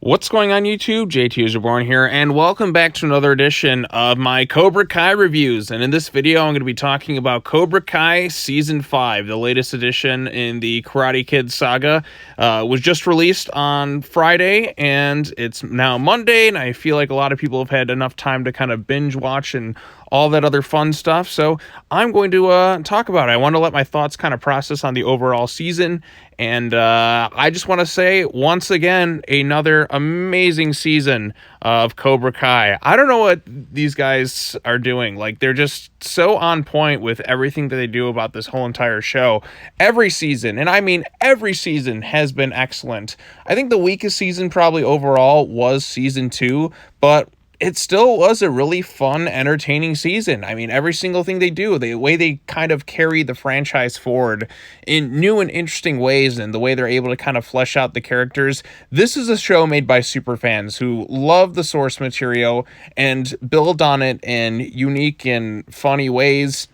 What's going on YouTube? JT is Reborn here, and welcome back to another edition of my Cobra Kai reviews. And in this video, I'm going to be talking about Cobra Kai Season 5, the latest edition in the Karate Kid saga. Was just released on Friday, and it's now Monday, and I feel like a lot of people have had enough time to kind of binge watch and all that other fun stuff. So I'm going to talk about it. I want to let my thoughts kind of process on the overall season. And I just want to say, once again, another amazing season of Cobra Kai. I don't know what these guys are doing. Like, they're just so on point with everything that they do about this whole entire show. Every season, and I mean every season, has been excellent. I think the weakest season probably overall was Season 2, but it still was a really fun, entertaining season. I mean, every single thing they do, the way they kind of carry the franchise forward in new and interesting ways, and the way they're able to kind of flesh out the characters. This is a show made by superfans who love the source material and build on it in unique and funny ways.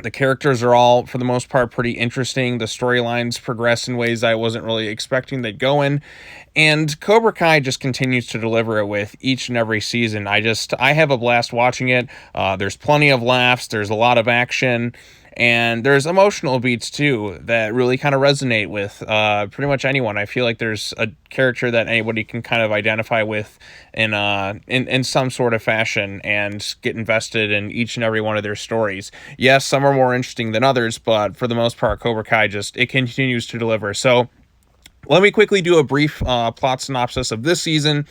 The characters are all, for the most part, pretty interesting. The storylines progress in ways I wasn't really expecting they'd go in. And Cobra Kai just continues to deliver it with each and every season. I have a blast watching it. There's plenty of laughs. There's a lot of action. And there's emotional beats, too, that really kind of resonate with pretty much anyone. I feel like there's a character that anybody can kind of identify with in some sort of fashion and get invested in each and every one of their stories. Yes, some are more interesting than others, but for the most part, Cobra Kai it continues to deliver. So let me quickly do a brief plot synopsis of this season,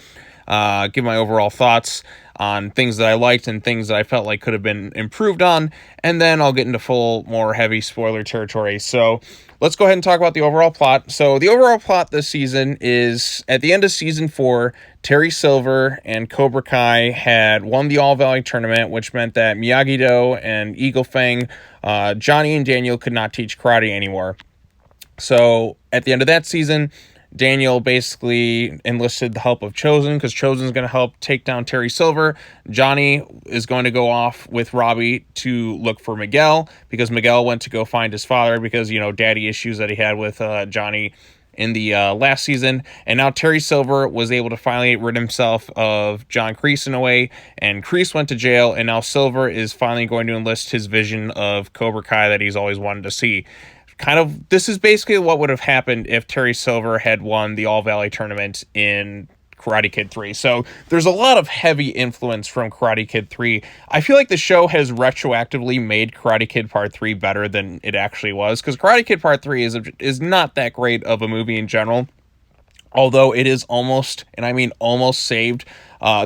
give my overall thoughts on things that I liked and things that I felt like could have been improved on, and then I'll get into more heavy spoiler territory. So let's go ahead and talk about the overall plot. So the overall plot this season is, at the end of Season 4, Terry Silver and Cobra Kai had won the All Valley tournament, which meant that Miyagi-Do and Eagle Fang, Johnny and Daniel could not teach karate anymore. So at the end of that season, Daniel basically enlisted the help of Chosen, because Chosen's going to help take down Terry Silver. Johnny is going to go off with Robbie to look for Miguel, because Miguel went to go find his father because, daddy issues that he had with Johnny in the last season. And now Terry Silver was able to finally rid himself of John Kreese in a way, and Kreese went to jail, and now Silver is finally going to enlist his vision of Cobra Kai that he's always wanted to see. This is basically what would have happened if Terry Silver had won the All Valley tournament in Karate Kid 3. So there's a lot of heavy influence from Karate Kid 3. I feel like the show has retroactively made Karate Kid Part 3 better than it actually was, because Karate Kid Part 3 is not that great of a movie in general, although it is almost, and I mean almost, saved.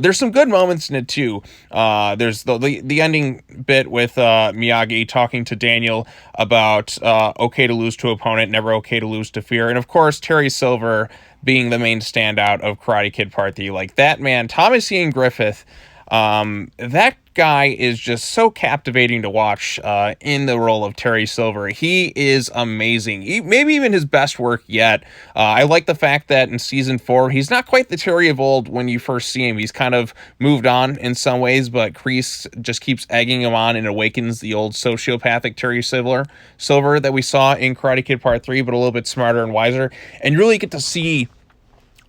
There's some good moments in it too. There's the ending bit with Miyagi talking to Daniel about okay to lose to opponent, never okay to lose to fear. And of course, Terry Silver being the main standout of Karate Kid Part 3. Like, that man, Thomas Ian Griffith, that guy is just so captivating to watch in the role of Terry Silver. He is amazing. Maybe even his best work yet. I like the fact that in Season 4, he's not quite the Terry of old when you first see him. He's kind of moved on in some ways, but Kreese just keeps egging him on and awakens the old sociopathic Terry Silver that we saw in Karate Kid Part 3, but a little bit smarter and wiser. And you really get to see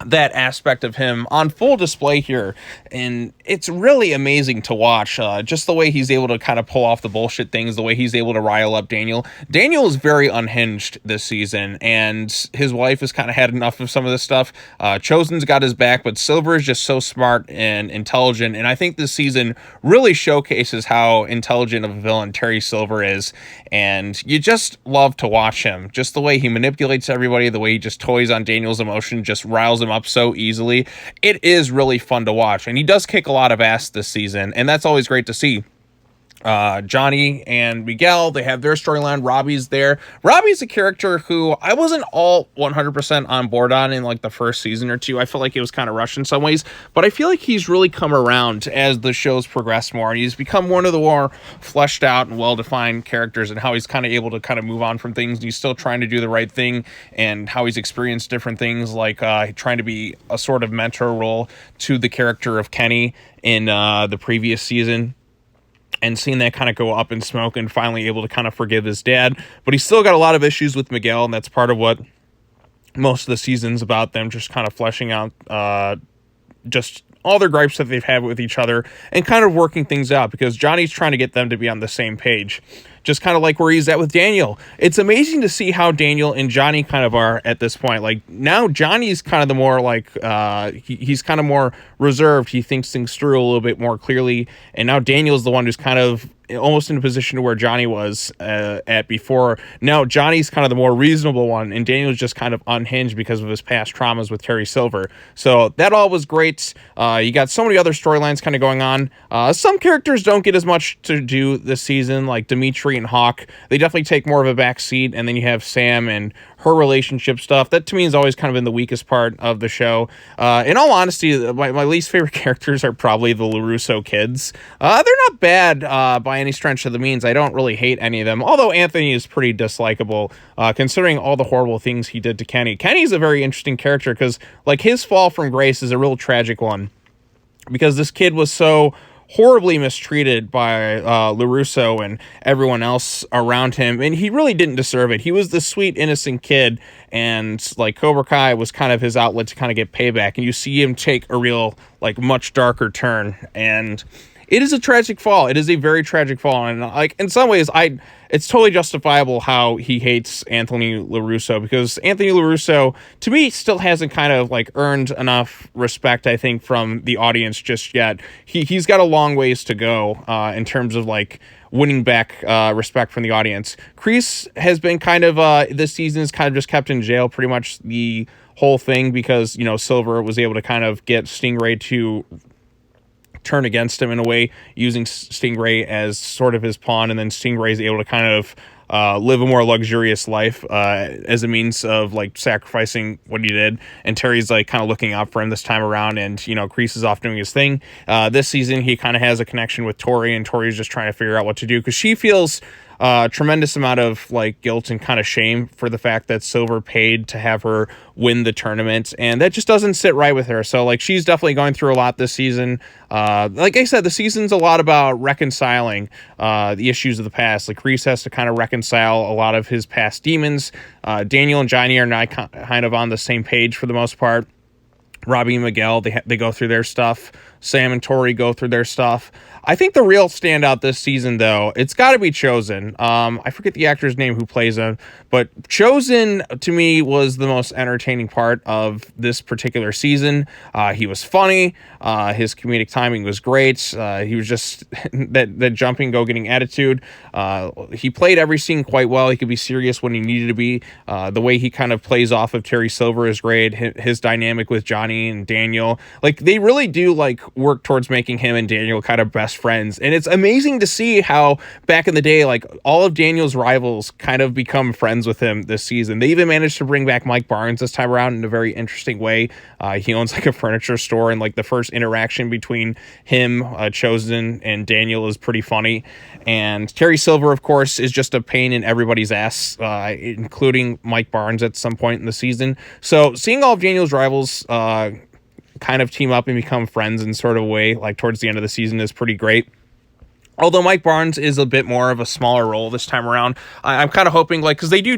that aspect of him on full display here, and it's really amazing to watch. Just the way he's able to kind of pull off the bullshit things, the way he's able to rile up Daniel. Daniel is very unhinged this season, and his wife has kind of had enough of some of this stuff. Chosen's got his back, but Silver is just so smart and intelligent, and I think this season really showcases how intelligent of a villain Terry Silver is, and you just love to watch him. Just the way he manipulates everybody, the way he just toys on Daniel's emotion, just riles him up so easily. It is really fun to watch, and he does kick a lot of ass this season, and that's always great to see. Johnny and Miguel, they have their storyline. Robbie's there. Robbie's a character who I wasn't all 100% on board on in like the first season or two. I felt like it was kind of rushed in some ways, but I feel like he's really come around as the show's progressed more, and he's become one of the more fleshed out and well-defined characters, and how he's kind of able to kind of move on from things, and he's still trying to do the right thing, and how he's experienced different things, like trying to be a sort of mentor role to the character of Kenny in the previous season, and seeing that kind of go up in smoke, and finally able to kind of forgive his dad. But he's still got a lot of issues with Miguel, and that's part of what most of the season's about them just kind of fleshing out just all their gripes that they've had with each other and kind of working things out, because Johnny's trying to get them to be on the ssame page, just kind of like where he's at with Daniel. It's amazing to see how Daniel and Johnny kind of are at this point. Like, now Johnny's kind of the more like he's kind of more reserved. He thinks things through a little bit more clearly, and now Daniel's the one who's kind of almost in a position to where Johnny was at before. Now Johnny's kind of the more reasonable one, and Daniel's just kind of unhinged because of his past traumas with Terry Silver. So that all was great. You got so many other storylines kind of going on. Some characters don't get as much to do this season, like Dimitri and Hawk. They definitely take more of a back seat, and then you have Sam and her relationship stuff. That to me has always kind of been the weakest part of the show. In all honesty, my least favorite characters are probably the LaRusso kids. They're not bad by any stretch of the means. I don't really hate any of them, although Anthony is pretty dislikable, considering all the horrible things he did to Kenny. Kenny's a very interesting character because, like, his fall from grace is a real tragic one, because this kid was so horribly mistreated by LaRusso and everyone else around him, and he really didn't deserve it. He was the sweet, innocent kid, and like Cobra Kai was kind of his outlet to kind of get payback, and you see him take a real, like, much darker turn, and it is a tragic fall. It is a very tragic fall, and like in some ways, it's totally justifiable how he hates Anthony LaRusso, because Anthony LaRusso, to me, still hasn't kind of like earned enough respect, I think, from the audience just yet. He's got a long ways to go in terms of like winning back respect from the audience. Kreese has been kind of this season is kind of just kept in jail pretty much the whole thing, because, you know, Silver was able to kind of get Stingray to turn against him in a way, using Stingray as sort of his pawn, and then Stingray is able to kind of live a more luxurious life as a means of like sacrificing what he did, and Terry's like kind of looking out for him this time around, and, you know, Kreese is off doing his thing. This season he kind of has a connection with Tori, and Tori's just trying to figure out what to do, because she feels tremendous amount of like guilt and kind of shame for the fact that Silver paid to have her win the tournament, and that just doesn't sit right with her. So like she's definitely going through a lot this season. Like I said, the season's a lot about reconciling the issues of the past. Like Kreese has to kind of reconcile a lot of his past demons. Daniel and Johnny are not kind of on the same page for the most part. Robbie and Miguel, they go through their stuff. Sam and Tori go through their stuff. I think the real standout this season, though, it's got to be Chosen. I forget the actor's name who plays him, but Chosen, to me, was the most entertaining part of this particular season. He was funny. His comedic timing was great. He was just that jumping, go-getting attitude. He played every scene quite well. He could be serious when he needed to be. The way he kind of plays off of Terry Silver is great. His dynamic with Johnny and Daniel, like, they really do like work towards making him and Daniel kind of best friends. And it's amazing to see how back in the day, like, all of Daniel's rivals kind of become friends with him this season. They even managed to bring back Mike Barnes this time around in a very interesting way. He owns like a furniture store, and like the first interaction between him, Chosen, and Daniel is pretty funny. And Terry Silver, of course, is just a pain in everybody's ass, including Mike Barnes at some point in the season. So seeing all of Daniel's rivals kind of team up and become friends in sort of a way, like towards the end of the season, is pretty great. Although Mike Barnes is a bit more of a smaller role this time around, I'm kind of hoping, like, because they do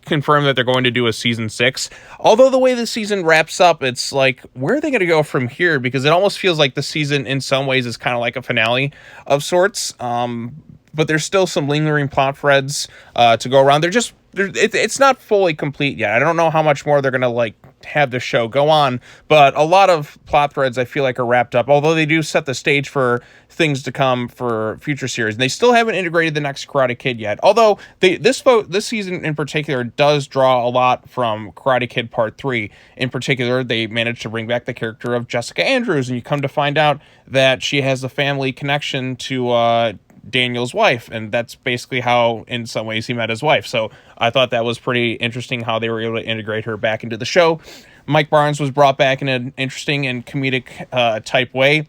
confirm that they're going to do a season 6. Although the way the season wraps up, it's like, where are they going to go from here? Because it almost feels like the season in some ways is kind of like a finale of sorts. But there's still some lingering plot threads to go around. It's not fully complete yet. I don't know how much more they're going to like have the show go on, but a lot of plot threads I feel like are wrapped up, although they do set the stage for things to come for future series. And they still haven't integrated the next Karate Kid yet, although this season in particular does draw a lot from Karate Kid Part 3. In particular, they managed to bring back the character of Jessica Andrews, and you come to find out that she has a family connection to Daniel's wife, and that's basically how in some ways he met his wife. So I thought that was pretty interesting how they were able to integrate her back into the show. Mike Barnes was brought back in an interesting and comedic type way,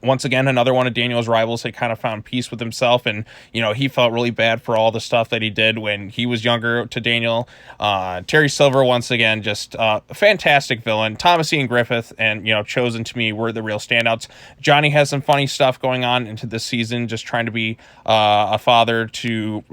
once again, another one of Daniel's rivals had kind of found peace with himself, and he felt really bad for all the stuff that he did when he was younger to Daniel. Terry Silver, once again, just a fantastic villain. Thomas Ian Griffith and Chosen, to me, were the real standouts. Johnny has some funny stuff going on into this season, just trying to be a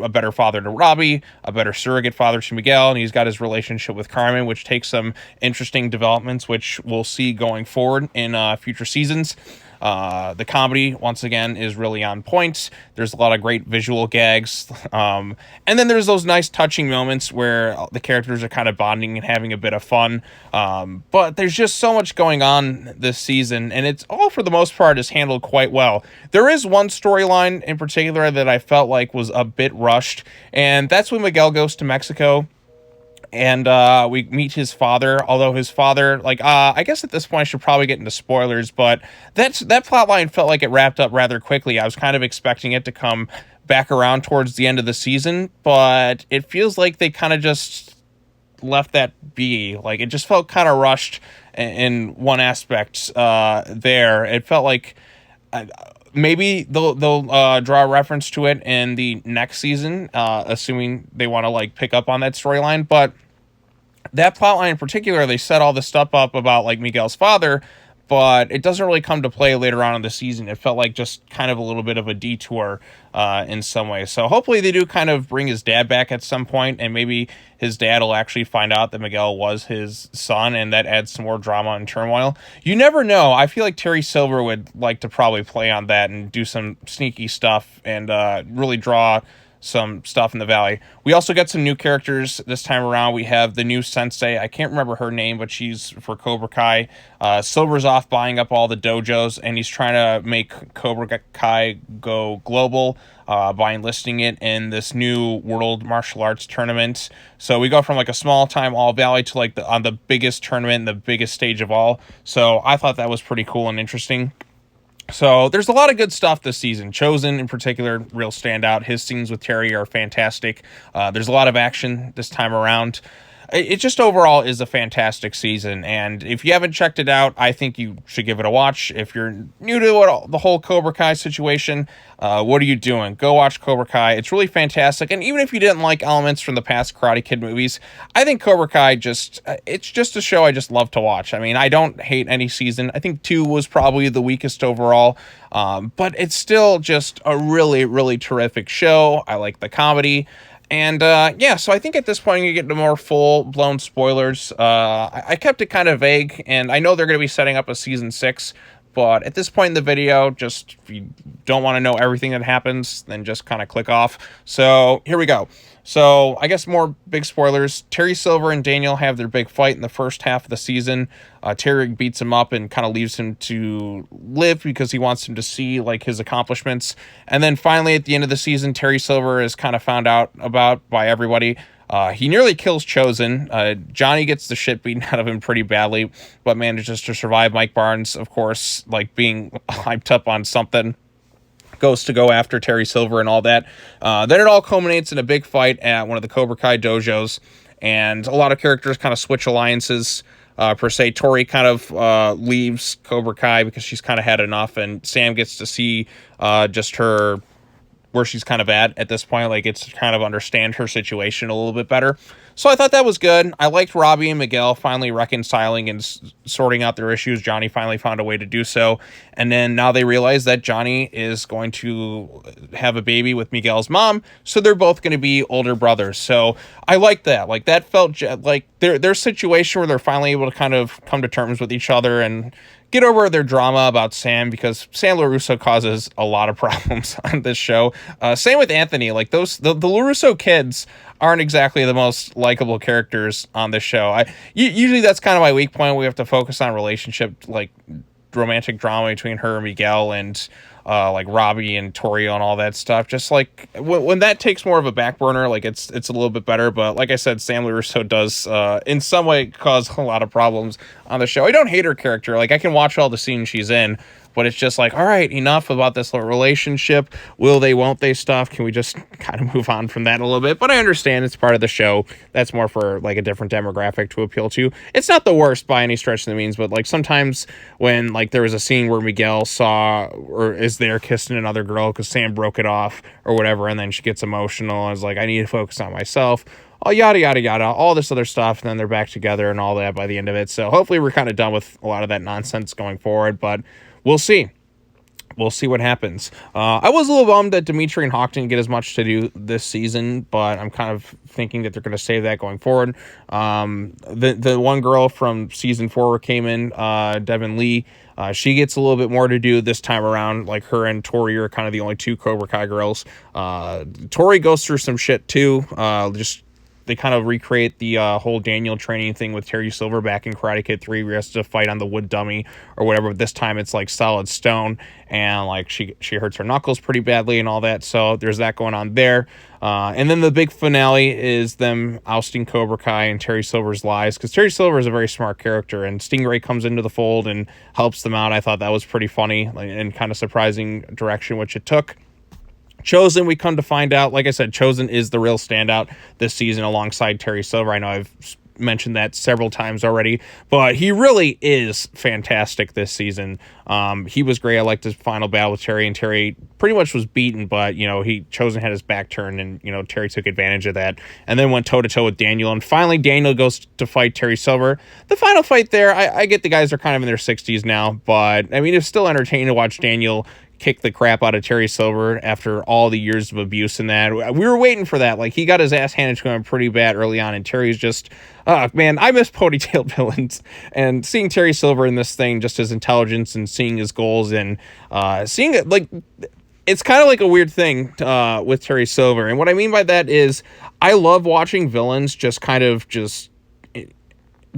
better father to Robbie, a better surrogate father to Miguel, and he's got his relationship with Carmen, which takes some interesting developments, which we'll see going forward in future seasons. The comedy, once again, is really on point. There's a lot of great visual gags. And then there's those nice touching moments where the characters are kind of bonding and having a bit of fun. But there's just so much going on this season, and it's all, for the most part, is handled quite well. There is one storyline in particular that I felt like was a bit rushed, and that's when Miguel goes to Mexico. And we meet his father, although his father, I guess at this point I should probably get into spoilers, but that plot line felt like it wrapped up rather quickly. I was kind of expecting it to come back around towards the end of the season, but it feels like they kind of just left that be. Like, it just felt kind of rushed in one aspect there. It felt like maybe they'll draw a reference to it in the next season, assuming they want to pick up on that storyline. But that plotline in particular, they set all this stuff up about Miguel's father, but it doesn't really come to play later on in the season. It felt like just kind of a little bit of a detour in some ways. So hopefully they do kind of bring his dad back at some point, and maybe his dad will actually find out that Miguel was his son, and that adds some more drama and turmoil. You never know. I feel like Terry Silver would like to probably play on that and do some sneaky stuff and really draw some stuff in the Valley. We also got some new characters this time around. We have the new sensei. I can't remember her name, but she's for Cobra Kai. Silver's off buying up all the dojos, and he's trying to make Cobra Kai go global by enlisting it in this new world martial arts tournament. So we go from a small time All Valley to on the biggest tournament, the biggest stage of all. So I thought that was pretty cool and interesting. So there's a lot of good stuff this season. Chosen, in particular, real standout. His scenes with Terry are fantastic. There's a lot of action this time around. It just overall is a fantastic season, and if you haven't checked it out, I think you should give it a watch. If you're new to the whole Cobra Kai situation, what are you doing? Go watch Cobra Kai. It's really fantastic, and even if you didn't like elements from the past Karate Kid movies, I think Cobra Kai it's just a show I just love to watch. I mean, I don't hate any season. I think 2 was probably the weakest overall, but it's still just a really, really terrific show. I like the comedy. And, so I think at this point you get to more full-blown spoilers. I kept it kind of vague, and I know they're going to be setting up a Season 6, but at this point in the video, just if you don't want to know everything that happens, then just kind of click off. So, here we go. So, I guess more big spoilers. Terry Silver and Daniel have their big fight in the first half of the season. Terry beats him up and kind of leaves him to live because he wants him to see his accomplishments. And then finally at the end of the season, Terry Silver is kind of found out about by everybody. He nearly kills Chosen. Johnny gets the shit beaten out of him pretty badly, but manages to survive. Mike Barnes, of course, being hyped up on something, goes to go after Terry Silver and all that. Then it all culminates in a big fight at one of the Cobra Kai dojos, and a lot of characters kind of switch alliances. Per se, Tori kind of leaves Cobra Kai because she's kind of had enough, and Sam gets to see just her where she's kind of at this point. It's to kind of understand her situation a little bit better. So I thought that was good. I liked Robbie and Miguel finally reconciling and sorting out their issues. Johnny finally found a way to do so. And then now they realize that Johnny is going to have a baby with Miguel's mom. So they're both going to be older brothers. So I like that. That felt like their situation where they're finally able to kind of come to terms with each other and get over their drama about Sam, because Sam LaRusso causes a lot of problems on this show. Same with Anthony. The LaRusso kids aren't exactly the most likable characters on this show. Usually that's kind of my weak point. We have to focus on relationship, romantic drama between her and Miguel, and like Robbie and Torio and all that stuff. Just like when that takes more of a back burner, like it's a little bit better. But like I said, Sam Russo does in some way cause a lot of problems on the show. I don't hate her character. Like I can watch all the scenes she's in, but it's just like, all right, enough about this little relationship. Will they, won't they stuff. Can we just kind of move on from that a little bit? But I understand it's part of the show. That's more for like a different demographic to appeal to. It's not the worst by any stretch of the means, but like sometimes when like there was a scene where Miguel saw or is there kissing another girl because Sam broke it off or whatever, and then she gets emotional and is like, I need to focus on myself. Oh, yada, yada, yada, all this other stuff, and then they're back together and all that by the end of it. So hopefully we're kind of done with a lot of that nonsense going forward, but we'll see. We'll see what happens. I was a little bummed that Dimitri and Hawk didn't get as much to do this season, but I'm kind of thinking that they're going to save that going forward. The one girl from season 4 came in, Devin Lee. She gets a little bit more to do this time around. Like her and Tori are kind of the only two Cobra Kai girls. Tori goes through some shit too. They kind of recreate the whole Daniel training thing with Terry Silver back in Karate Kid 3, where he has to fight on the wood dummy or whatever. But this time it's like solid stone, and like she hurts her knuckles pretty badly and all that. So there's that going on there. And then the big finale is them ousting Cobra Kai and Terry Silver's lies, because Terry Silver is a very smart character, and Stingray comes into the fold and helps them out. I thought that was pretty funny and kind of surprising direction which it took. Chosen, we come to find out, like I said, Chosen is the real standout this season alongside Terry Silver. I know I've mentioned that several times already, but he really is fantastic this season. He was great. I liked his final battle with Terry, and Terry pretty much was beaten, but, Chosen had his back turned, and, Terry took advantage of that, and then went toe-to-toe with Daniel, and finally Daniel goes to fight Terry Silver. The final fight there, I get the guys are kind of in their 60s now, but, I mean, it's still entertaining to watch Daniel kick the crap out of Terry Silver after all the years of abuse in that. We were waiting for that. Like, he got his ass handed to him pretty bad early on, and Terry's just, man, I miss ponytail villains. And seeing Terry Silver in this thing, just his intelligence and seeing his goals and seeing it, like, it's kind of like a weird thing with Terry Silver. And what I mean by that is I love watching villains just kind of just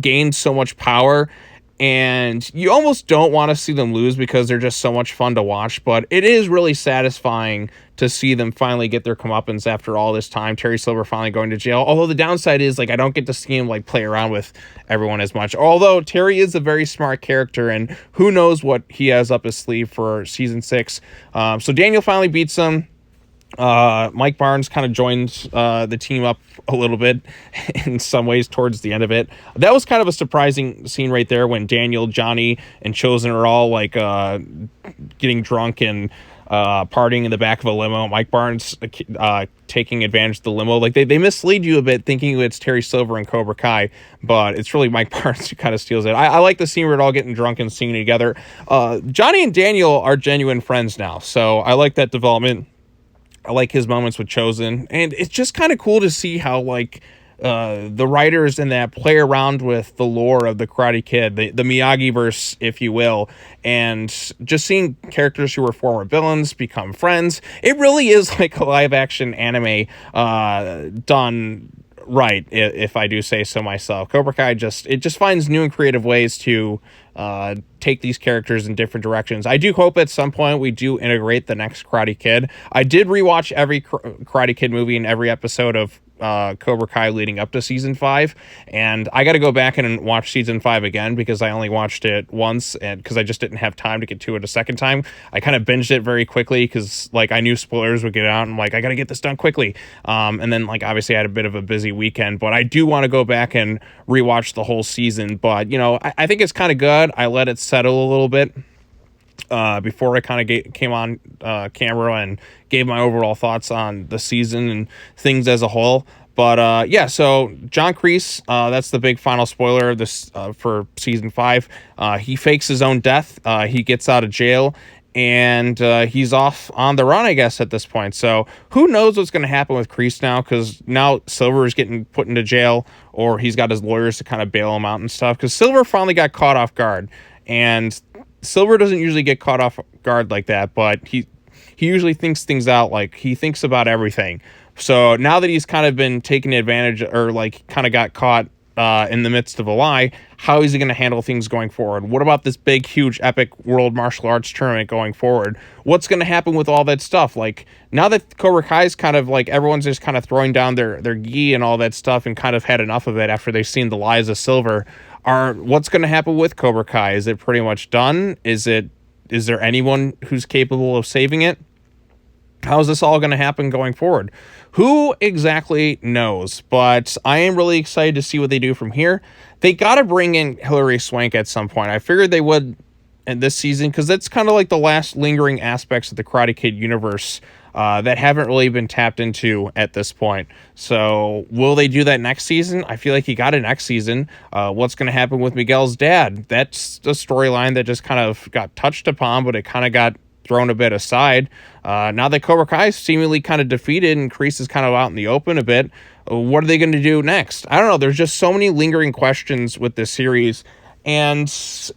gain so much power, and you almost don't want to see them lose because they're just so much fun to watch, but it is really satisfying to see them finally get their comeuppance after all this time. Terry Silver finally going to jail, although the downside is, like, I don't get to see him, like, play around with everyone as much, although Terry is a very smart character, and who knows what he has up his sleeve for season 6. So Daniel finally beats him. Mike Barnes kind of joins the team up a little bit in some ways towards the end of it. That was kind of a surprising scene right there when Daniel, Johnny, and Chosen are all like getting drunk and partying in the back of a limo. Mike Barnes taking advantage of the limo. Like they mislead you a bit thinking it's Terry Silver and Cobra Kai, but it's really Mike Barnes who kind of steals it. I like the scene where they're all getting drunk and singing together. Johnny and Daniel are genuine friends now, so I like that development. I like his moments with Chosen, and it's just kind of cool to see how, like, the writers in that play around with the lore of the Karate Kid, the Miyagi-verse, if you will, and just seeing characters who were former villains become friends. It really is like a live-action anime done right, if I do say so myself. Cobra Kai just finds new and creative ways to take these characters in different directions. I do hope at some point we do integrate the next Karate Kid. I did rewatch every Karate Kid movie and every episode of Cobra Kai leading up to season 5, and I got to go back and watch season 5 again because I only watched it once, and because I just didn't have time to get to it a second time. I kind of binged it very quickly because, like, I knew spoilers would get out, and I'm like, I got to get this done quickly. And then, like, obviously I had a bit of a busy weekend, but I do want to go back and rewatch the whole season. But, I think it's kind of good. I let it settle a little bit before I kind of came on camera and gave my overall thoughts on the season and things as a whole. But so John Kreese, that's the big final spoiler of this for season 5. He fakes his own death. He gets out of jail, and he's off on the run, I guess, at this point. So who knows what's going to happen with Kreese now, because now Silver is getting put into jail, or he's got his lawyers to kind of bail him out and stuff, because Silver finally got caught off guard, and Silver doesn't usually get caught off guard like that, but he usually thinks things out. Like, he thinks about everything. So now that he's kind of been taken advantage, or like kind of got caught in the midst of a lie. How is he going to handle things going forward? What about this big, huge, epic world martial arts tournament going forward? What's going to happen with all that stuff? Like, now that Cobra Kai is kind of like, everyone's just kind of throwing down their gi and all that stuff and kind of had enough of it after they've seen the lies of Silver. What's going to happen with Cobra Kai? Is it pretty much done? Is there anyone who's capable of saving it? How is this all going to happen going forward? Who exactly knows? But I am really excited to see what they do from here. They got to bring in Hilary Swank at some point. I figured they would in this season because that's kind of like the last lingering aspects of the Karate Kid universe that haven't really been tapped into at this point. So will they do that next season? I feel like he got it next season. What's going to happen with Miguel's dad? That's a storyline that just kind of got touched upon, but it kind of got thrown a bit aside. Now that Cobra Kai is seemingly kind of defeated and Kreese is kind of out in the open a bit, what are they going to do next? I don't know. There's just so many lingering questions with this series, and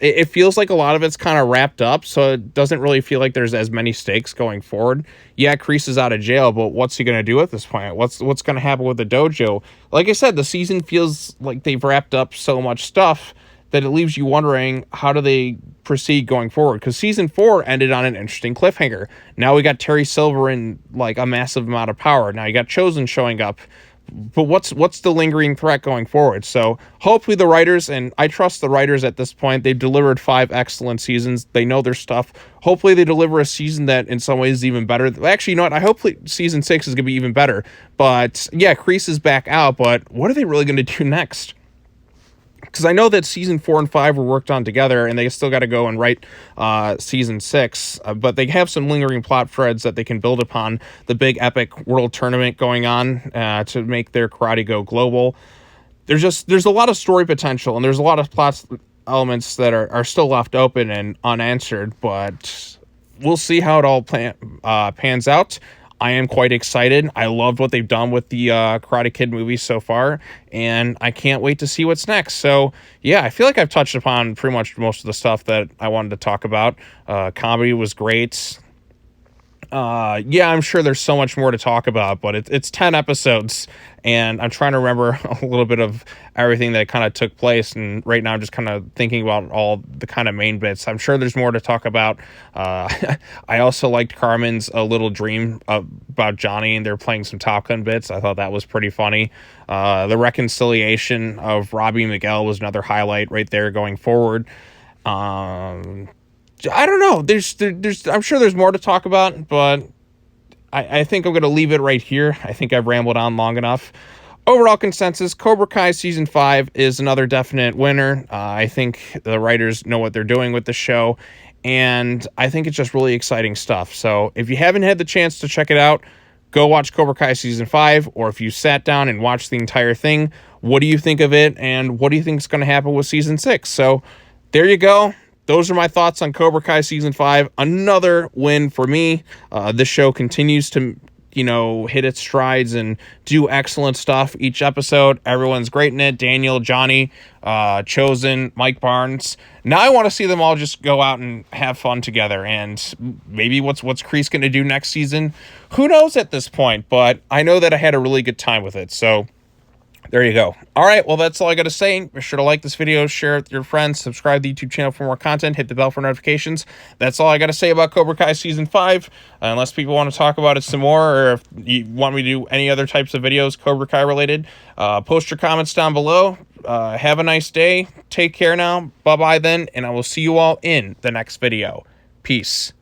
it feels like a lot of it's kind of wrapped up, so it doesn't really feel like there's as many stakes going forward. Yeah, Kreese is out of jail, but what's he going to do at this point? What's going to happen with the dojo? Like I said, the season feels like they've wrapped up so much stuff that it leaves you wondering, how do they proceed going forward? Because season 4 ended on an interesting cliffhanger. Now we got Terry Silver in like a massive amount of power. Now you got Chosen showing up. But what's the lingering threat going forward? So hopefully the writers, and I trust the writers at this point, they've delivered 5 excellent seasons. They know their stuff. Hopefully they deliver a season that in some ways is even better. Actually, you know what? I hope season 6 is going to be even better. But yeah, Kreese is back out, but what are they really going to do next? Because I know that season 4 and 5 were worked on together, and they still got to go and write season 6. But they have some lingering plot threads that they can build upon. The big epic world tournament going on to make their karate go global. There's a lot of story potential, and there's a lot of plot elements that are still left open and unanswered. But we'll see how it all pans out. I am quite excited. I loved what they've done with the Karate Kid movies so far, and I can't wait to see what's next. So, yeah, I feel like I've touched upon pretty much most of the stuff that I wanted to talk about. Comedy was great. Yeah, I'm sure there's so much more to talk about, but it's 10 episodes, and I'm trying to remember a little bit of everything that kind of took place, and right now I'm just kind of thinking about all the kind of main bits. I'm sure there's more to talk about. I also liked Carmen's A Little Dream about Johnny, and they're playing some Top Gun bits. I thought that was pretty funny. The reconciliation of Robbie and Miguel was another highlight right there going forward. I don't know. There's I'm sure there's more to talk about, but I think I'm going to leave it right here. I think I've rambled on long enough. Overall consensus, Cobra Kai Season 5 is another definite winner. I think the writers know what they're doing with the show, and I think it's just really exciting stuff. So if you haven't had the chance to check it out, go watch Cobra Kai Season 5, or if you sat down and watched the entire thing, what do you think of it, and what do you think is going to happen with Season 6? So there you go. Those are my thoughts on Cobra Kai Season 5. Another win for me. This show continues to, hit its strides and do excellent stuff each episode. Everyone's great in it. Daniel, Johnny, Chosen, Mike Barnes. Now I want to see them all just go out and have fun together. And maybe what's Kreese going to do next season? Who knows at this point? But I know that I had a really good time with it. So there you go. All right, well, that's all I got to say. Be sure to like this video, share it with your friends, subscribe to the YouTube channel for more content, hit the bell for notifications. That's all I got to say about Cobra Kai Season 5. Unless people want to talk about it some more, or if you want me to do any other types of videos Cobra Kai related, post your comments down below. Have a nice day. Take care now. Bye-bye then, and I will see you all in the next video. Peace.